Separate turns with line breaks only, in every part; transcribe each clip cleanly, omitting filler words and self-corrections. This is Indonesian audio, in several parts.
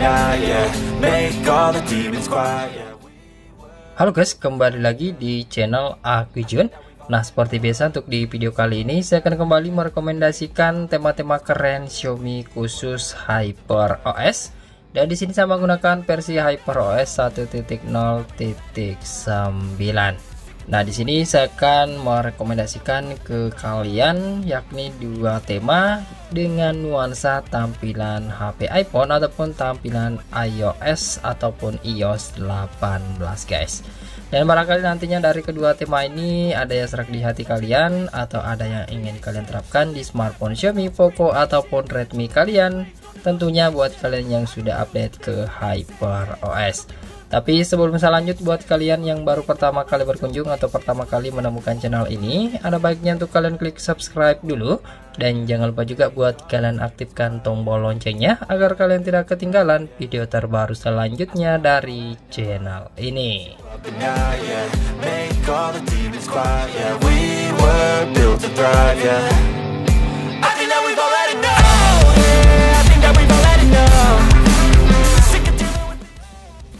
night, yeah. Make all the demons quiet, yeah.
Halo guys, kembali lagi di channel Aku Jun. Nah, seperti biasa untuk di video kali ini saya akan kembali merekomendasikan tema-tema keren Xiaomi khusus HyperOS. Dan di sini saya menggunakan versi HyperOS 1.0.9. Nah, di sini saya akan merekomendasikan ke kalian yakni dua tema dengan nuansa tampilan HP iPhone ataupun tampilan iOS ataupun iOS 18 guys. Dan barangkali nantinya dari kedua tema ini ada yang serak di hati kalian atau ada yang ingin kalian terapkan di smartphone Xiaomi, Poco ataupun Redmi kalian, tentunya buat kalian yang sudah update ke HyperOS. Tapi sebelum saya lanjut, buat kalian yang baru pertama kali berkunjung atau pertama kali menemukan channel ini, ada baiknya untuk kalian klik subscribe dulu. Dan jangan lupa juga buat kalian aktifkan tombol loncengnya agar kalian tidak ketinggalan video terbaru selanjutnya dari channel ini.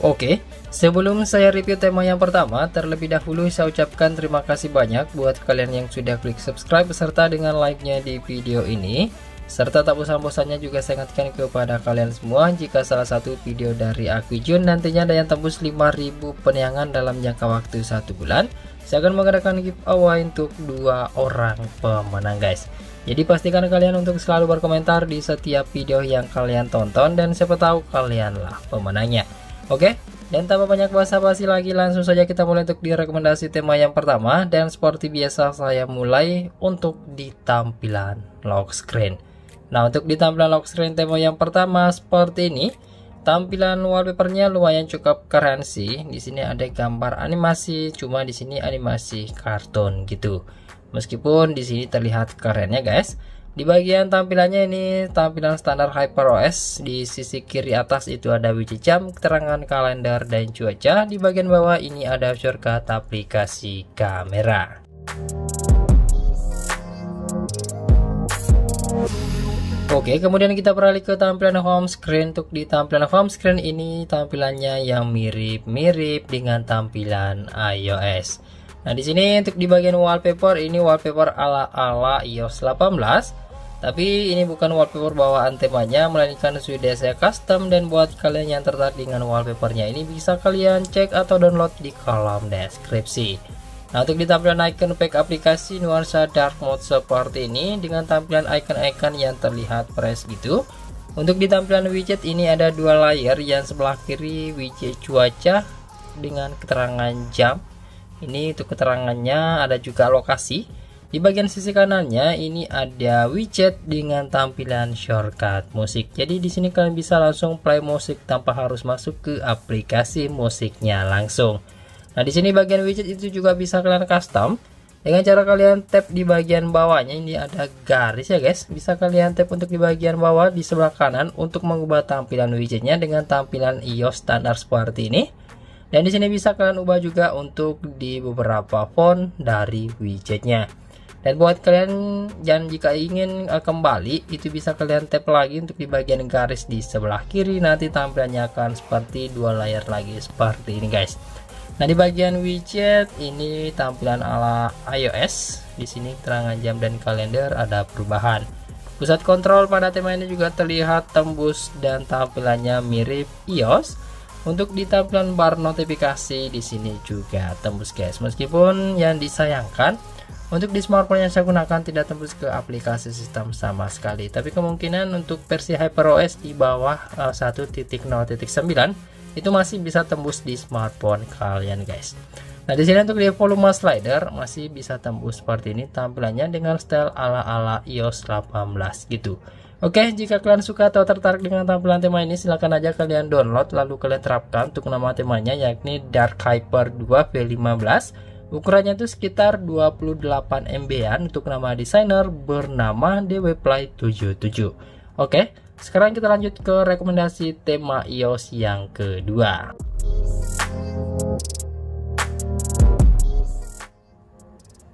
Oke, sebelum saya review tema yang pertama, terlebih dahulu saya ucapkan terima kasih banyak buat kalian yang sudah klik subscribe beserta dengan like-nya di video ini. Serta tak bosan-bosannya juga saya ingatkan kepada kalian semua, jika salah satu video dari Aku Jun nantinya ada yang tembus 5000 penayangan dalam jangka waktu 1 bulan, saya akan mengadakan giveaway untuk 2 orang pemenang guys. Jadi pastikan kalian untuk selalu berkomentar di setiap video yang kalian tonton dan siapa tahu kalianlah pemenangnya. Oke, dan tanpa banyak basa-basi lagi, langsung saja kita mulai untuk di rekomendasi tema yang pertama. Dan seperti biasa saya mulai untuk di tampilan lock screen. Nah, untuk di tampilan lock screen tema yang pertama seperti ini. Tampilan wallpapernya lumayan cukup keren sih. Di sini ada gambar animasi, cuma di sini animasi kartun gitu. Meskipun di sini terlihat kerennya guys. Di bagian tampilannya ini tampilan standar HyperOS. Di sisi kiri atas itu ada widget jam, keterangan kalender dan cuaca. Di bagian bawah ini ada shortcut aplikasi kamera. Oke, kemudian kita beralih ke tampilan home screen. Untuk di tampilan home screen ini tampilannya yang mirip-mirip dengan tampilan iOS. Nah, di sini untuk di bagian wallpaper ini wallpaper ala-ala iOS 18. Tapi ini bukan wallpaper bawaan temanya, melainkan sudah saya custom. Dan buat kalian yang tertarik dengan wallpapernya ini bisa kalian cek atau download di kolom deskripsi. Nah, untuk di tampilan icon pack aplikasi nuansa dark mode seperti ini dengan tampilan icon-icon yang terlihat fresh gitu. Untuk di tampilan widget ini ada 2 layer, yang sebelah kiri widget cuaca dengan keterangan jam. Ini untuk keterangannya, ada juga lokasi. Di bagian sisi kanannya ini ada widget dengan tampilan shortcut musik. Jadi di sini kalian bisa langsung play musik tanpa harus masuk ke aplikasi musiknya langsung. Nah, di sini bagian widget itu juga bisa kalian custom dengan cara kalian tap di bagian bawahnya. Ini ada garis ya guys. Bisa kalian tap untuk di bagian bawah di sebelah kanan untuk mengubah tampilan widgetnya dengan tampilan iOS standar seperti ini. Dan di sini bisa kalian ubah juga untuk di beberapa font dari widgetnya. Dan buat kalian yang jika ingin kembali, itu bisa kalian tap lagi untuk di bagian garis di sebelah kiri. Nanti tampilannya akan seperti 2 layar lagi seperti ini guys. Nah, di bagian widget ini tampilan ala iOS. Di sini keterangan jam dan kalender ada perubahan. Pusat kontrol pada tema ini juga terlihat tembus dan tampilannya mirip iOS. Untuk di tampilan bar notifikasi di sini juga tembus guys. Meskipun yang disayangkan untuk di smartphone yang saya gunakan tidak tembus ke aplikasi sistem sama sekali. Tapi kemungkinan untuk versi HyperOS di bawah 1.0.9 itu masih bisa tembus di smartphone kalian guys. Nah, di sini untuk di volume slider masih bisa tembus seperti ini tampilannya dengan style ala-ala iOS 18 gitu. Oke, jika kalian suka atau tertarik dengan tampilan tema ini, silahkan aja kalian download lalu kalian terapkan. Untuk nama temanya yakni Dark Hyper 2 V15. Ukurannya itu sekitar 28 MB-an. Untuk nama desainer bernama DWPlay77. Oke, sekarang kita lanjut ke rekomendasi tema iOS yang kedua.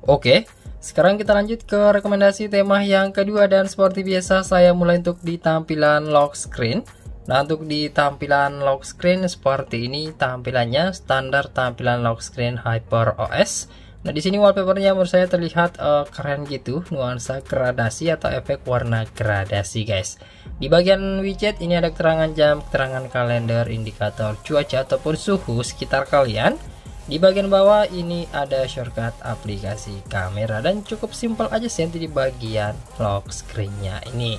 Oke, sekarang kita lanjut ke rekomendasi tema yang kedua, dan seperti biasa saya mulai untuk di tampilan lock screen. Nah, untuk di tampilan lock screen seperti ini tampilannya, standar tampilan lock screen HyperOS. Nah, di sini wallpapernya menurut saya terlihat keren gitu, nuansa gradasi atau efek warna gradasi, guys. Di bagian widget ini ada keterangan jam, keterangan kalender, indikator cuaca ataupun suhu sekitar kalian. Di bagian bawah ini ada shortcut aplikasi kamera dan cukup simpel aja sih di bagian lock screen-nya ini.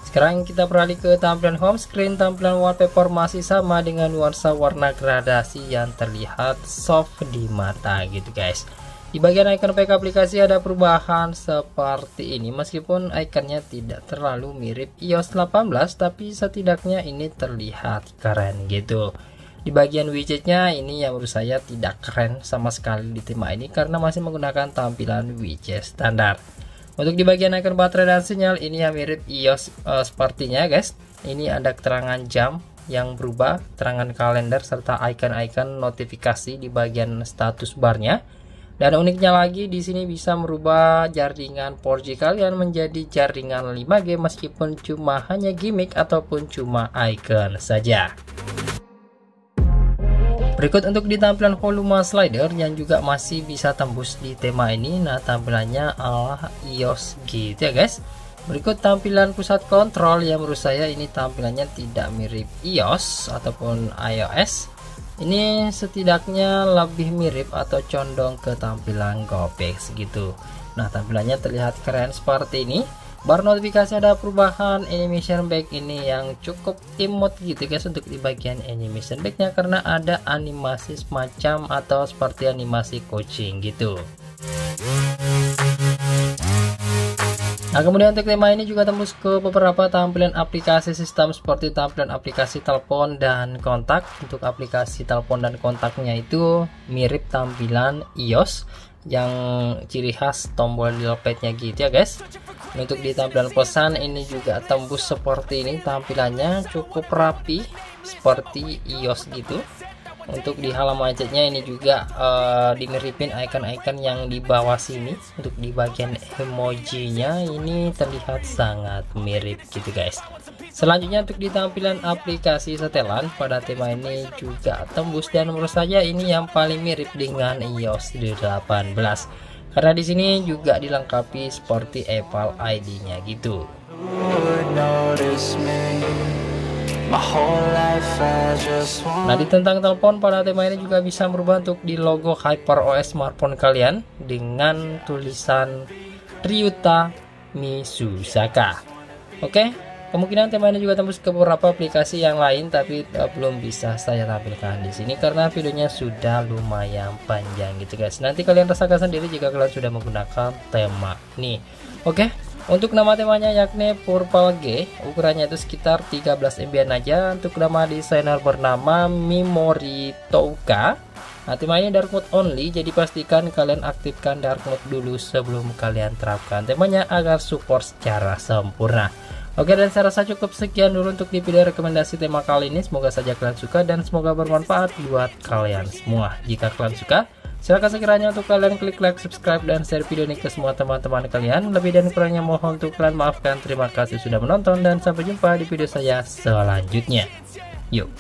Sekarang kita beralih ke tampilan home screen. Tampilan wallpaper masih sama dengan nuansa warna gradasi yang terlihat soft di mata gitu, guys. Di bagian icon pack aplikasi ada perubahan seperti ini, meskipun ikonnya tidak terlalu mirip iOS 18, tapi setidaknya ini terlihat keren gitu. Di bagian widgetnya ini yang menurut saya tidak keren sama sekali di tema ini karena masih menggunakan tampilan widget standar. Untuk di bagian icon baterai dan sinyal ini yang mirip iOS sepertinya, guys. Ini ada keterangan jam yang berubah, keterangan kalender serta icon-icon notifikasi di bagian status barnya. Dan uniknya lagi di sini bisa merubah jaringan 4G kalian menjadi jaringan 5G meskipun cuma hanya gimmick ataupun cuma icon saja. Berikut untuk di tampilan volume slider yang juga masih bisa tembus di tema ini. Nah, tampilannya ala iOS gitu ya, guys. Berikut tampilan pusat kontrol yang menurut saya ini tampilannya tidak mirip iOS ataupun iOS. Ini setidaknya lebih mirip atau condong ke tampilan Gopex gitu. Nah, tampilannya terlihat keren seperti ini. Bar notifikasi ada perubahan, animation back ini yang cukup imut gitu, guys, untuk di bagian animation backnya karena ada animasi semacam atau seperti animasi kucing gitu. Nah, kemudian untuk tema ini juga tembus ke beberapa tampilan aplikasi sistem seperti tampilan aplikasi telepon dan kontak. Untuk aplikasi telepon dan kontaknya itu mirip tampilan iOS yang ciri khas tombol dialpadnya gitu ya, guys. Untuk di tampilan pesan ini juga tembus seperti ini, tampilannya cukup rapi seperti iOS gitu. Untuk di halaman chatnya ini juga dimiripin icon-icon yang di bawah sini. Untuk di bagian emojinya ini terlihat sangat mirip gitu, guys. Selanjutnya untuk di tampilan aplikasi setelan pada tema ini juga tembus dan menurut saya ini yang paling mirip dengan iOS 18 karena di sini juga dilengkapi seperti Apple ID-nya gitu. Nah, di tentang telepon pada tema ini juga bisa merubah untuk di logo HyperOS smartphone kalian dengan tulisan Ryuta Mizusaka. Oke. Kemungkinan tema ini juga tembus ke beberapa aplikasi yang lain, tapi belum bisa saya tampilkan di sini karena videonya sudah lumayan panjang gitu, guys. Nanti kalian rasakan sendiri jika kalian sudah menggunakan tema ini. Oke, untuk nama temanya yakni Purple G, ukurannya itu sekitar 13 MB aja. Untuk nama desainer bernama Mimori Touka. Nah, tema ini dark mode only, jadi pastikan kalian aktifkan dark mode dulu sebelum kalian terapkan temanya agar support secara sempurna. Oke, dan saya rasa cukup sekian dulu untuk di video rekomendasi tema kali ini. Semoga saja kalian suka dan semoga bermanfaat buat kalian semua. Jika kalian suka, silahkan sekiranya untuk kalian klik like, subscribe, dan share video ini ke semua teman-teman kalian. Lebih dan kurangnya mohon untuk kalian maafkan. Terima kasih sudah menonton dan sampai jumpa di video saya selanjutnya. Yuk.